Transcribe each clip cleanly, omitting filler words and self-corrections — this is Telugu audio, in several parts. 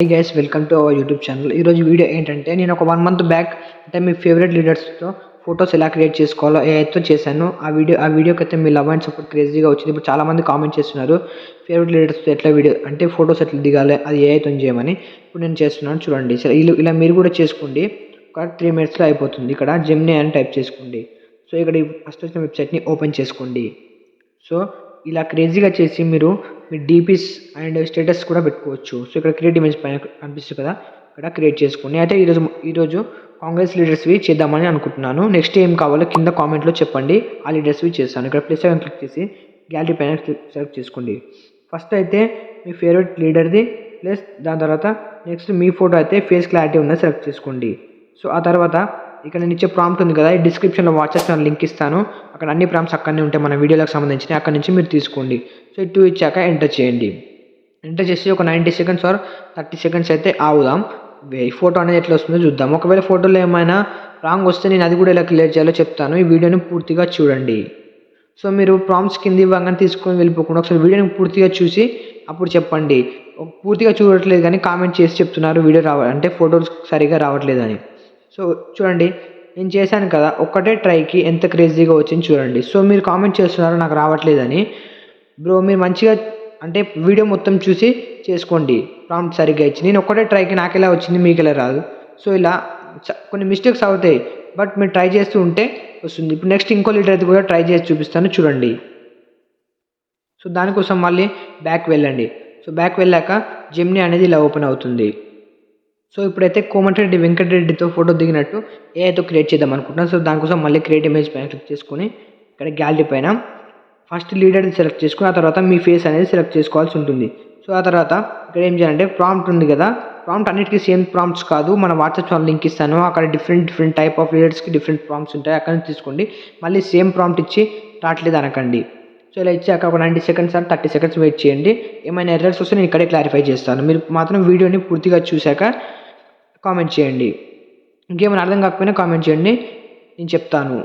Hi guys, welcome to our YouTube channel. ఈరోజు వీడియో ఏంటంటే నేను ఒక 1 మంత్ బ్యాక్ అంటే మీ ఫేవరెట్ లీడర్స్తో ఫొటోస్ ఎలా క్రియేట్ చేసుకోవాలో ఏఐతో చేశాను. ఆ వీడియోకి అయితే మీ లవ్ అండ్ సపోర్ట్ క్రేజీగా వచ్చింది. ఇప్పుడు చాలామంది కామెంట్ చేస్తున్నారు ఫేవరెట్ లీడర్స్తో ఎట్లా వీడియో అంటే ఫొటోస్ ఎట్లా దిగాలి అది ఏఐతో చేయమని. ఇప్పుడు నేను చేస్తున్నాను చూడండి. సరే ఇలా మీరు కూడా చేసుకోండి. ఒక 3 minutesలో అయిపోతుంది. ఇక్కడ జెమినీ అని టైప్ చేసుకోండి. సో ఇక్కడ ఫస్ట్ వచ్చిన వెబ్సైట్ని ఓపెన్ చేసుకోండి. సో ఇలా క్రేజీగా చేసి మీరు మీ డీపీస్ అండ్ స్టేటస్ కూడా పెట్టుకోవచ్చు. సో ఇక్కడ క్రియేట్ ఇమేజ్ పైన కనిపిస్తుంది కదా, ఇక్కడ క్రియేట్ చేసుకోండి. అయితే ఈరోజు కాంగ్రెస్ లీడర్స్వి చేద్దామని అనుకుంటున్నాను. నెక్స్ట్ ఏం కావాలో కింద కామెంట్లో చెప్పండి, ఆ లీడర్స్వి చేస్తాను. ఇక్కడ ప్లస్ ఐకాన్ క్లిక్ చేసి గ్యాలరీ పైన సెలెక్ట్ చేసుకోండి. ఫస్ట్ అయితే మీ ఫేవరెట్ లీడర్ది ప్లస్ దాని తర్వాత నెక్స్ట్ మీ ఫోటో అయితే ఫేస్ క్లారిటీ ఉన్నది సెలెక్ట్ చేసుకోండి. సో ఆ తర్వాత ఇక్కడ నేను ఇచ్చే ప్రాంప్ట్ ఉంది కదా, ఈ డిస్క్రిప్షన్లో వాట్సాప్ ఛానల్ లింక్ ఇస్తాను. అక్కడ అన్ని ప్రాంప్ట్స్ అక్కడనే ఉంటాయి మన వీడియోలకు సంబంధించిన, అక్కడ నుంచి మీరు తీసుకోండి. సో 2 ఇచ్చాక ఎంటర్ చేయండి. ఎంటర్ చేసి ఒక 90 seconds ఆర్ 30 seconds అయితే ఆగుదాం. ఈ ఫోటో అనేది ఎట్లా వస్తుందో చూద్దాం. ఒకవేళ ఫోటోలో ఏమైనా రాంగ్ వస్తే నేను అది కూడా ఎలా క్లియర్ చేయాలో చెప్తాను. ఈ వీడియోని పూర్తిగా చూడండి. సో మీరు ప్రాంప్ట్స్ కింద ఇవ్వగానే తీసుకొని వెళ్ళిపోకుండా ఒకసారి వీడియోని పూర్తిగా చూసి అప్పుడు చెప్పండి. పూర్తిగా చూడట్లేదు కానీ కామెంట్ చేసి చెప్తున్నారు వీడియో అంటే ఫోటోస్ సరిగా రావట్లేదని. సో చూడండి, నేను చేశాను కదా, ఒక్కటే ట్రైకి ఎంత క్రేజీగా వచ్చింది చూడండి. సో మీరు కామెంట్ చేస్తున్నారు నాకు రావట్లేదని. బ్రో మీరు మంచిగా అంటే వీడియో మొత్తం చూసి చేసుకోండి, ప్రాంప్ట్ సరిగ్గా ఇచ్చి. నేను ఒక్కటే ట్రైకి నాకు ఎలా వచ్చింది మీకు ఎలా రాదు. సో ఇలా కొన్ని మిస్టేక్స్ అవుతాయి, బట్ మీరు ట్రై చేస్తూ ఉంటే వస్తుంది. ఇప్పుడు నెక్స్ట్ ఇంకో లీటర్ అయితే కూడా ట్రై చేసి చూపిస్తాను చూడండి. సో దానికోసం మళ్ళీ బ్యాక్ వెళ్ళండి. సో బ్యాక్ వెళ్ళాక జెమినీ అనేది ఇలా ఓపెన్ అవుతుంది. సో ఇప్పుడైతే కోమటిరెడ్డి వెంకటరెడ్డితో ఫోటో దిగినట్టు ఏఐతో క్రియేట్ చేద్దాం అనుకుంటున్నాను. సో దానికోసం మళ్ళీ క్రియేట్ ఇమేజ్ పైన క్లిక్ చేసుకొని ఇక్కడ గ్యాలరీ పైన ఫస్ట్ లీడర్ని సెలెక్ట్ చేసుకుని ఆ తర్వాత మీ ఫేస్ అనేది సెలెక్ట్ చేసుకోవాల్సి ఉంటుంది. సో ఆ తర్వాత ఇక్కడ ఏం చేయాలంటే ప్రాంప్ట్ ఉంది కదా, ప్రాంప్ట్ అన్నిటికీ సేమ్ ప్రాంప్ట్స్ కాదు, మన వాట్సాప్ ఛానల్ లింక్ ఇస్తాను. అక్కడ డిఫరెంట్ టైప్ ఆఫ్ లీడర్స్కి డిఫరెంట్ ప్రాంప్ట్స్ ఉంటాయి, అక్కడ నుంచి తీసుకోండి. మళ్ళీ సేమ్ ప్రాంప్ట్ ఇచ్చి రావట్లేదు అనకండి. సో ఇలా ఇచ్చాక ఒక 90 seconds ఆర్ 30 seconds వెయిట్ చేయండి. ఏమైనా ఎర్రర్స్ వస్తే నేను ఇక్కడే క్లారిఫై చేస్తాను. మీరు మాత్రం వీడియోని పూర్తిగా చూశాక కామెంట్ చేయండి. ఇంకేమైనా అర్థం కాకపోయినా కామెంట్ చేయండి, నేను చెప్తాను.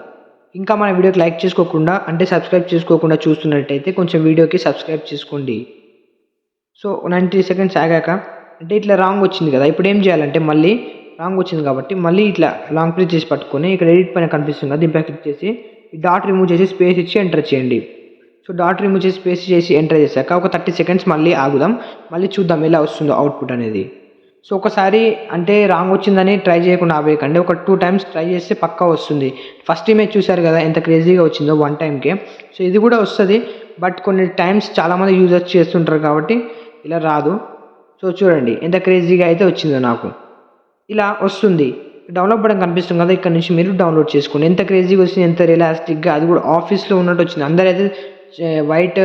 ఇంకా మన వీడియోకి లైక్ చేసుకోకుండా అంటే సబ్స్క్రైబ్ చేసుకోకుండా చూస్తున్నట్టయితే కొంచెం వీడియోకి సబ్స్క్రైబ్ చేసుకోండి. సో 90 seconds ఆగాక అంటే ఇట్లా రాంగ్ వచ్చింది కదా, ఇప్పుడు ఏం చేయాలంటే మళ్ళీ రాంగ్ వచ్చింది కాబట్టి మళ్ళీ ఇట్లా లాంగ్ ప్రెస్ చేసి పట్టుకొని ఇక్కడ ఎడిట్ పైన కనిపిస్తుంది కదా, దీనిపై క్లిక్ చేసి ఈ డాట్ రిమూవ్ చేసి స్పేస్ ఇచ్చి ఎంటర్ చేయండి. సో డాట్ రిమూవ్ చేసి స్పేస్ చేసి ఎంటర్ చేశాక ఒక 30 seconds మళ్ళీ ఆగుదాం. మళ్ళీ చూద్దాం ఎలా వస్తుందో అవుట్పుట్ అనేది. సో ఒకసారి అంటే రాంగ్ వచ్చిందని ట్రై చేయకుండా ఆపేయకండి. ఒక 2 times ట్రై చేస్తే పక్కా వస్తుంది. ఫస్ట్ ఇమేజ్ చూశారు కదా ఎంత క్రేజీగా వచ్చిందో 1 timeకే. సో ఇది కూడా వస్తుంది, బట్ కొన్ని టైమ్స్ చాలామంది యూజర్స్ చేస్తుంటారు కాబట్టి ఇలా రాదు. సో చూడండి ఎంత క్రేజీగా అయితే వచ్చిందో నాకు ఇలా వస్తుంది. డౌన్లోడ్ బటన్ కనిపిస్తుంది కదా, ఇక్కడ నుంచి మీరు డౌన్లోడ్ చేసుకోండి. ఎంత క్రేజీగా వచ్చింది, ఎంత రియలిస్టిక్గా, అది కూడా ఆఫీస్లో ఉన్నట్టు వచ్చింది. అందరైతే వైట్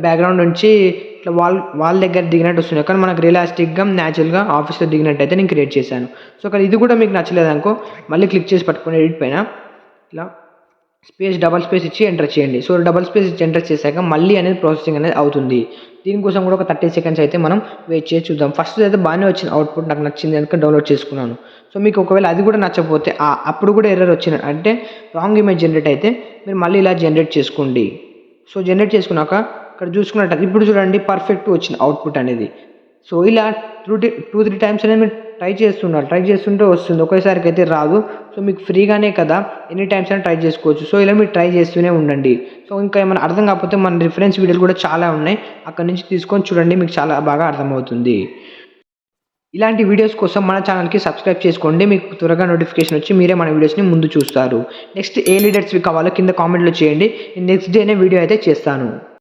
బ్యాక్గ్రౌండ్ నుంచి ఇట్లా వాల్ దగ్గర దిగినట్టు వస్తుంది, కానీ మనకు రియలిస్టిక్గా న్యాచురల్గా ఆఫీస్లో దిగినట్టు అయితే నేను క్రియేట్ చేశాను. సో అక్కడ ఇది కూడా మీకు నచ్చలేదు అనుకో, మళ్ళీ క్లిక్ చేసి పట్టుకొని ఎడిట్ పైన ఇట్లా డబల్ స్పేస్ ఇచ్చి ఎంటర్ చేయండి. సో డబల్ స్పేస్ ఇచ్చి ఎంటర్ చేశాక మళ్ళీ అనేది ప్రాసెసింగ్ అనేది అవుతుంది. దీనికోసం కూడా ఒక 30 seconds అయితే మనం వెయిట్ చేసి చూద్దాం. ఫస్ట్ అయితే బాగానే వచ్చింది అవుట్పుట్, నాకు నచ్చింది అందుకే డౌన్లోడ్ చేసుకున్నాను. సో మీకు ఒకవేళ అది కూడా నచ్చకపోతే అప్పుడు కూడా ఎర్రర్ వచ్చిన అంటే రాంగ్ ఇమేజ్ జనరేట్ అయితే మీరు మళ్ళీ ఇలా జనరేట్ చేసుకోండి. సో జనరేట్ చేసుకున్నాక ఇక్కడ చూసుకున్నట్టు ఇప్పుడు చూడండి పర్ఫెక్ట్ వచ్చింది అవుట్పుట్ అనేది. సో ఇలా 2-3 times అనేది మీరు ట్రై చేస్తుంటే వస్తుంది, ఒకేసారికి అయితే రాదు. సో మీకు ఫ్రీగానే కదా, ఎన్ని టైమ్స్ అయినా ట్రై చేసుకోవచ్చు. సో ఇలా మీరు ట్రై చేస్తూనే ఉండండి. సో ఇంకా ఏమైనా అర్థం కాకపోతే మన రిఫరెన్స్ వీడియోలు కూడా చాలా ఉన్నాయి, అక్కడ నుంచి తీసుకొని చూడండి, మీకు చాలా బాగా అర్థమవుతుంది. ఇలాంటి వీడియోస్ కోసం మన ఛానల్కి సబ్స్క్రైబ్ చేసుకోండి, మీకు త్వరగా నోటిఫికేషన్ వచ్చి మీరే మన వీడియోస్ని ముందు చూస్తారు. నెక్స్ట్ ఏ లీడర్స్వి కావాలో కింద కామెంట్లో చేయండి, నేను నెక్స్ట్ డేనే వీడియో అయితే చేస్తాను.